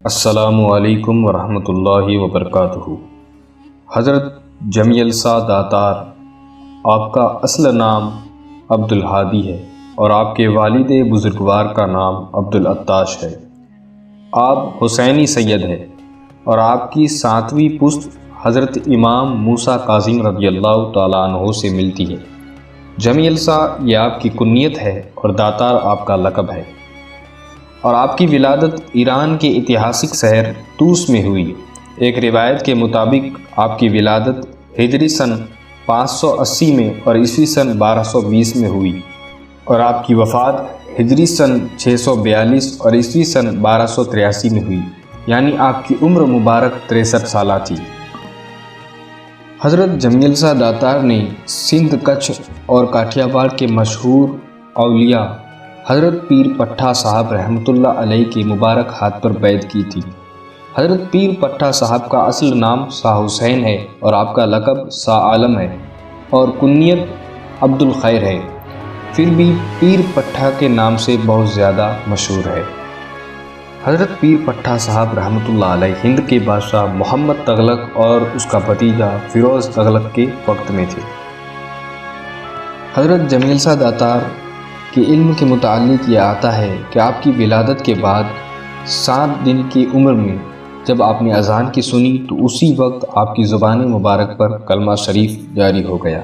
السلام علیکم ورحمۃ اللہ وبرکاتہ۔ حضرت جمی السا داتار، آپ کا اصل نام عبدالہادی ہے اور آپ کے والد بزرگوار کا نام عبدالعطاش ہے۔ آپ حسینی سید ہیں اور آپ کی 7ویں پشت حضرت امام موسیٰ کاظم رضی اللہ تعالیٰ عنہ سے ملتی ہے۔ جمی السا یہ آپ کی کنیت ہے اور داتار آپ کا لقب ہے، اور آپ کی ولادت ایران کے اتہاسک شہر طوس میں ہوئی۔ ایک روایت کے مطابق آپ کی ولادت ہجری سن 580 میں اور عیسوی سن 1220 میں ہوئی، اور آپ کی وفات ہجری سن 642 اور عیسوی سن 1283 میں ہوئی، یعنی آپ کی عمر مبارک 63 سالہ تھی۔ حضرت جمی السا داتار نے سندھ، کچھ اور کاٹھیا واڑ کے مشہور اولیاء حضرت پیر پٹھا صاحب رحمۃ اللہ علیہ کے مبارک ہاتھ پر بیعت کی تھی۔ حضرت پیر پٹھا صاحب کا اصل نام شاہ حسین ہے اور آپ کا لقب شاہ عالم ہے اور کنیت عبد الخیر ہے، پھر بھی پیر پٹھا کے نام سے بہت زیادہ مشہور ہے۔ حضرت پیر پٹھا صاحب رحمۃ اللہ علیہ ہند کے بادشاہ محمد تغلق اور اس کا بھتیجا فیروز تغلق کے وقت میں تھے۔ حضرت جمی السا داتار کے علم کے متعلق یہ آتا ہے کہ آپ کی ولادت کے بعد 7 دن کی عمر میں جب آپ نے اذان کی سنی تو اسی وقت آپ کی زبان مبارک پر کلمہ شریف جاری ہو گیا،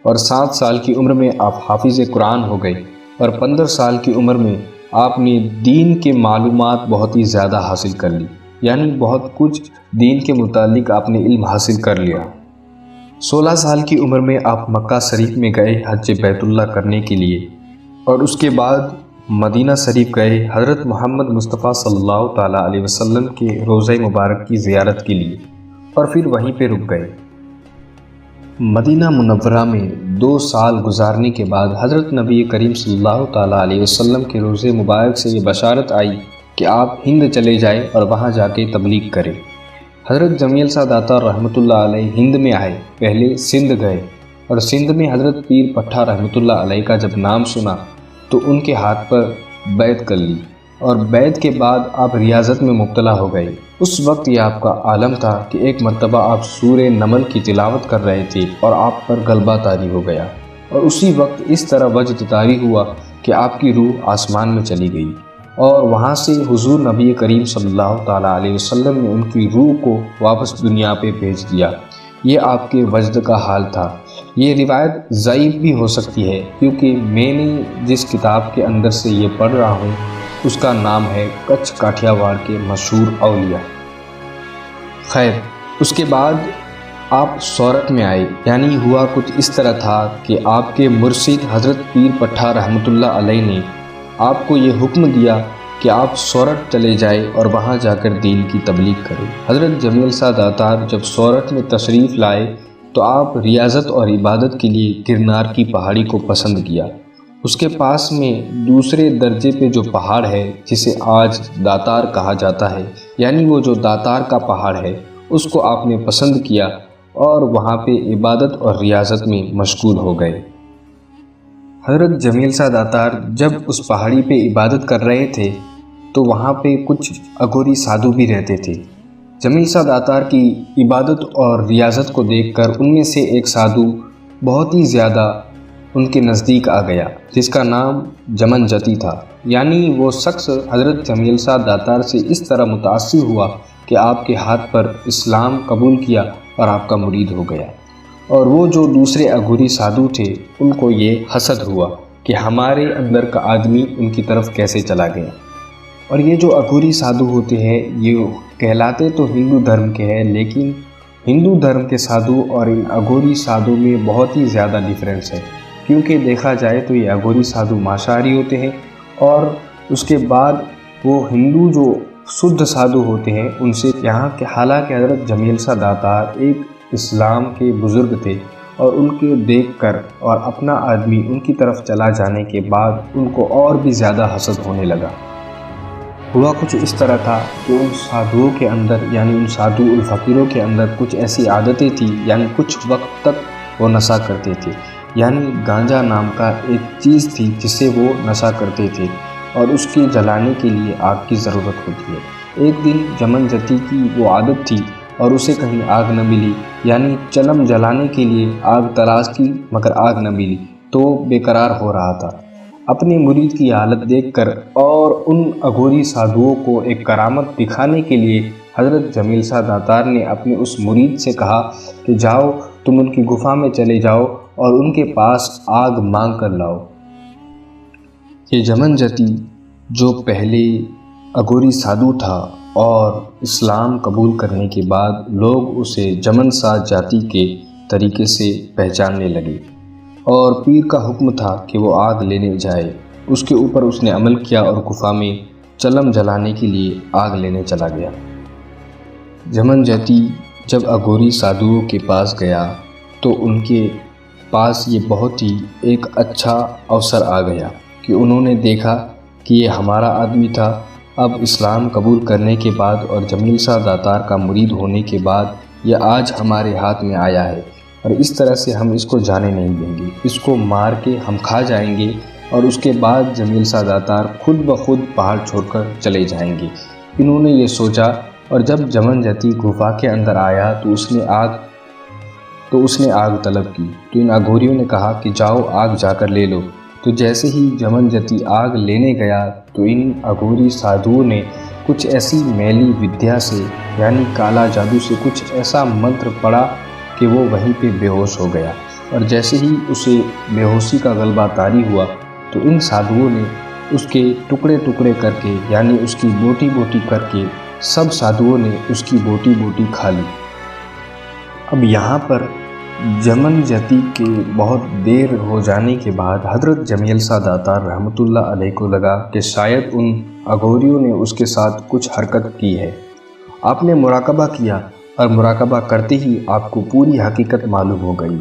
اور 7 سال کی عمر میں آپ حافظ قرآن ہو گئے، اور 15 سال کی عمر میں آپ نے دین کے معلومات بہت ہی زیادہ حاصل کر لی، یعنی بہت کچھ دین کے متعلق آپ نے علم حاصل کر لیا۔ 16 سال کی عمر میں آپ مکہ شریف میں گئے حج بیت اللہ کرنے کے لیے، اور اس کے بعد مدینہ شریف گئے حضرت محمد مصطفیٰ صلی اللہ تعالیٰ علیہ وسلم کے روضہ مبارک کی زیارت کے لیے، اور پھر وہیں پہ رک گئے۔ مدینہ منورہ میں 2 سال گزارنے کے بعد حضرت نبی کریم صلی اللہ تعالیٰ علیہ وسلم کے روضہ مبارک سے یہ بشارت آئی کہ آپ ہند چلے جائیں اور وہاں جا کے تبلیغ کریں۔ حضرت جمی السا داتار رحمۃ اللہ علیہ ہند میں آئے، پہلے سندھ گئے، اور سندھ میں حضرت پیر پٹھا رحمۃ اللہ علیہ کا جب نام سنا تو ان کے ہاتھ پر بیعت کر لی، اور بیعت کے بعد آپ ریاضت میں مبتلا ہو گئے۔ اس وقت یہ آپ کا عالم تھا کہ ایک مرتبہ آپ سورہ نمل کی تلاوت کر رہے تھے اور آپ پر غلبہ طاری ہو گیا، اور اسی وقت اس طرح وجد طاری ہوا کہ آپ کی روح آسمان میں چلی گئی، اور وہاں سے حضور نبی کریم صلی اللہ تعالیٰ علیہ وسلم نے ان کی روح کو واپس دنیا پہ بھیج دیا۔ یہ آپ کے وجد کا حال تھا۔ یہ روایت ضعیف بھی ہو سکتی ہے، کیونکہ میں نے جس کتاب کے اندر سے یہ پڑھ رہا ہوں اس کا نام ہے کچھ کاٹھیا واڑ کے مشہور اولیاء۔ خیر، اس کے بعد آپ سورت میں آئے، یعنی ہوا کچھ اس طرح تھا کہ آپ کے مرشد حضرت پیر پٹھا رحمۃ اللہ علیہ نے آپ کو یہ حکم دیا کہ آپ سورت چلے جائیں اور وہاں جا کر دین کی تبلیغ کریں۔ حضرت جمی السا داتار جب سورت میں تشریف لائے تو آپ ریاضت اور عبادت کے لیے گرنار کی پہاڑی کو پسند کیا۔ اس کے پاس میں دوسرے درجے پہ جو پہاڑ ہے جسے آج داتار کہا جاتا ہے، یعنی وہ جو داتار کا پہاڑ ہے، اس کو آپ نے پسند کیا اور وہاں پہ عبادت اور ریاضت میں مشغول ہو گئے۔ حضرت جمی السا داتار جب اس پہاڑی پہ عبادت کر رہے تھے تو وہاں پہ کچھ اگوری سادھو بھی رہتے تھے۔ جمی السا داتار کی عبادت اور ریاضت کو دیکھ کر ان میں سے ایک سادھو بہت ہی زیادہ ان کے نزدیک آ گیا، جس کا نام جمن جتی تھا، یعنی وہ شخص حضرت جمی السا داتار سے اس طرح متاثر ہوا کہ آپ کے ہاتھ پر اسلام قبول کیا اور آپ کا مرید ہو گیا۔ اور وہ جو دوسرے اگوری سادھو تھے ان کو یہ حسد ہوا کہ ہمارے اندر کا آدمی ان کی طرف کیسے چلا گیا۔ اور یہ جو اگوری سادھو ہوتے ہیں یہ کہلاتے تو ہندو دھرم کے ہیں، لیکن ہندو دھرم کے سادھو اور ان اگوری سادھو میں بہت ہی زیادہ ڈیفرنس ہے، کیونکہ دیکھا جائے تو یہ اگوری سادھو ماساہاری ہوتے ہیں، اور اس کے بعد وہ ہندو جو شدھ سادھو ہوتے ہیں ان سے یہاں کے، حالانکہ حضرت جمی السا داتار ایک اسلام کے بزرگ تھے، اور ان کے دیکھ کر اور اپنا آدمی ان کی طرف چلا جانے کے بعد ان کو اور بھی زیادہ حسد ہونے لگا۔ ہوا کچھ اس طرح تھا کہ ان سادھوؤں کے اندر، یعنی ان سادھو الفقیروں کے اندر کچھ ایسی عادتیں تھیں، یعنی کچھ وقت تک وہ نشہ کرتے تھے، یعنی گانجا نام کا ایک چیز تھی جس سے وہ نشہ کرتے تھے، اور اس کے جلانے کے لیے آگ کی ضرورت ہوتی ہے۔ ایک دن جمن جتی کی وہ عادت تھی اور اسے کہیں آگ نہ ملی، یعنی چلم جلانے کے لیے آگ تلاش کی مگر آگ نہ ملی تو بے قرار ہو رہا تھا۔ اپنے مرید کی حالت دیکھ کر اور ان اگوری سادھوؤں کو ایک کرامت دکھانے کے لیے حضرت جمیل شاہ داتار نے اپنے اس مرید سے کہا کہ جاؤ تم ان کی گفا میں چلے جاؤ اور ان کے پاس آگ مانگ کر لاؤ۔ یہ جمن جتی جو پہلے اگوری سادھو تھا اور اسلام قبول کرنے کے بعد لوگ اسے جمن شاہ جاتی کے طریقے سے پہچاننے لگے اور پیر کا حکم تھا کہ وہ آگ لینے جائے، اس کے اوپر اس نے عمل کیا اور گفا میں چلم جلانے کے لیے آگ لینے چلا گیا۔ جمن جتی جب اگوری سادھوؤں کے پاس گیا تو ان کے پاس یہ بہت ہی ایک اچھا اوسر آ گیا کہ انہوں نے دیکھا کہ یہ ہمارا آدمی تھا، اب اسلام قبول کرنے کے بعد اور جمیل شاہ داتار کا مرید ہونے کے بعد یہ آج ہمارے ہاتھ میں آیا ہے اور اس طرح سے ہم اس کو جانے نہیں دیں گے، اس کو مار کے ہم کھا جائیں گے اور اس کے بعد جمیل شاہ داتار خود بخود پہاڑ چھوڑ کر چلے جائیں گے۔ انہوں نے یہ سوچا اور جب جمن جتی گفا کے اندر آیا تو اس نے آگ طلب کی تو ان اگوریوں نے کہا کہ جاؤ آگ جا کر لے لو۔ تو جیسے ہی جمن جتی آگ لینے گیا تو ان اگوری سادھوؤں نے کچھ ایسی میلی ودیا سے یعنی کالا جادو سے کچھ ایسا منتر پڑھا کہ وہ وہیں پہ بے ہوش ہو گیا، اور جیسے ہی اسے بے ہوشی کا غلبہ طاری ہوا تو ان سادھوؤں نے اس کے ٹکڑے ٹکڑے کر کے یعنی اس کی بوٹی بوٹی کر کے سب سادھوؤں نے اس کی بوٹی بوٹی کھا لی۔ اب یہاں پر جمن جتی کے بہت دیر ہو جانے کے بعد حضرت جمیل شاہ داتار رحمۃ اللہ علیہ کو لگا کہ شاید ان اگوریوں نے اس کے ساتھ کچھ حرکت کی ہے۔ آپ نے مراقبہ کیا اور مراقبہ کرتے ہی آپ کو پوری حقیقت معلوم ہو گئی،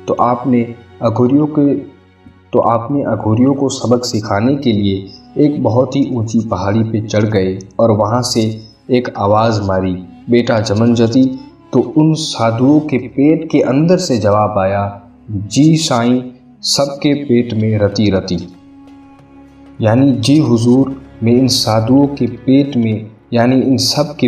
تو آپ نے اگوریوں کو سبق سکھانے کے لیے ایک بہت ہی اونچی پہاڑی پہ چڑھ گئے اور وہاں سے ایک آواز ماری، بیٹا جمن جتی۔ تو ان سادھوؤں کے پیٹ کے اندر سے جواب آیا، جی سائیں، سب کے پیٹ میں رتی رتی، یعنی جی حضور، میں ان سادھوؤں کے پیٹ میں یعنی ان سب کے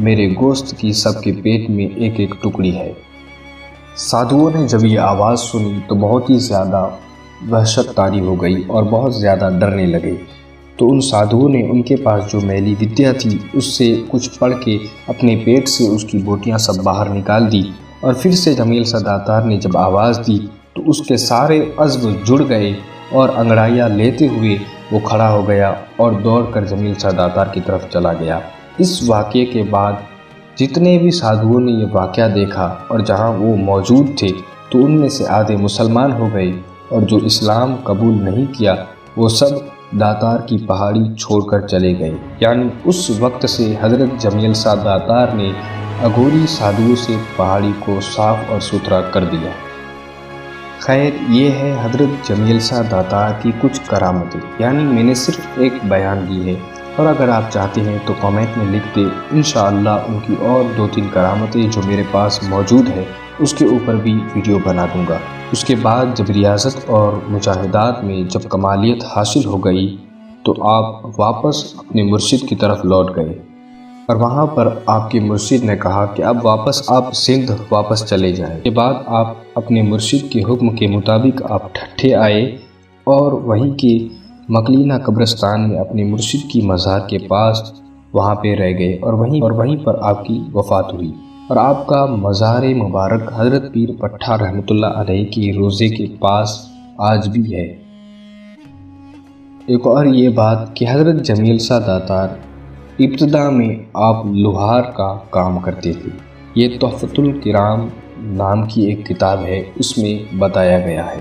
میرے گوشت کی سب کے پیٹ میں ایک ایک ٹکڑی ہے۔ سادھوؤں نے جب یہ آواز سنی تو بہت ہی زیادہ وحشت طاری ہو گئی اور بہت زیادہ ڈرنے لگے۔ تو ان سادھوؤں نے ان کے پاس جو میلی ودیا تھی اس سے کچھ پڑھ کے اپنے پیٹ سے اس کی بوٹیاں سب باہر نکال دی، اور پھر سے جمیل شاہ داتار نے جب آواز دی تو اس کے سارے عضو جڑ گئے اور انگڑائیاں لیتے ہوئے وہ کھڑا ہو گیا اور دوڑ کر جمیل شاہ داتار کی طرف چلا گیا۔ اس واقعے کے بعد جتنے بھی سادھوؤں نے یہ واقعہ دیکھا اور جہاں وہ موجود تھے تو ان میں سے آدھے مسلمان ہو گئے، اور جو اسلام قبول نہیں کیا وہ سب داتار کی پہاڑی چھوڑ کر چلے گئے۔ یعنی اس وقت سے حضرت جمیل شاہ داتار نے اگوری سادھوؤں سے پہاڑی کو صاف اور ستھرا کر دیا۔ خیر، یہ ہے حضرت جمیل شاہ داتار کی کچھ کرامتیں، یعنی میں نے صرف ایک بیان کی ہے، اور اگر آپ چاہتے ہیں تو کامنٹ میں لکھ دیں، انشاءاللہ ان کی اور 2-3 کرامتیں جو میرے پاس موجود ہے اس کے اوپر بھی ویڈیو بنا دوں گا۔ اس کے بعد جب ریاضت اور مجاہدات میں جب کمالیت حاصل ہو گئی تو آپ واپس اپنے مرشد کی طرف لوٹ گئے، اور وہاں پر آپ کے مرشد نے کہا کہ اب واپس آپ سندھ واپس چلے جائیں۔ اس کے بعد آپ اپنے مرشد کے حکم کے مطابق آپ ٹھٹھے آئے اور وہیں کے مکلینہ قبرستان میں اپنے مرشد کی مزار کے پاس وہاں پہ رہ گئے، اور وہیں پر آپ کی وفات ہوئی، اور آپ کا مزار مبارک حضرت پیر پٹھہ رحمۃ اللہ علیہ کی روضے کے پاس آج بھی ہے۔ ایک اور یہ بات کہ حضرت جمیل شاہ داتار ابتدا میں آپ لوہار کا کام کرتے تھے۔ یہ تحفۃ الکرام نام کی ایک کتاب ہے، اس میں بتایا گیا ہے۔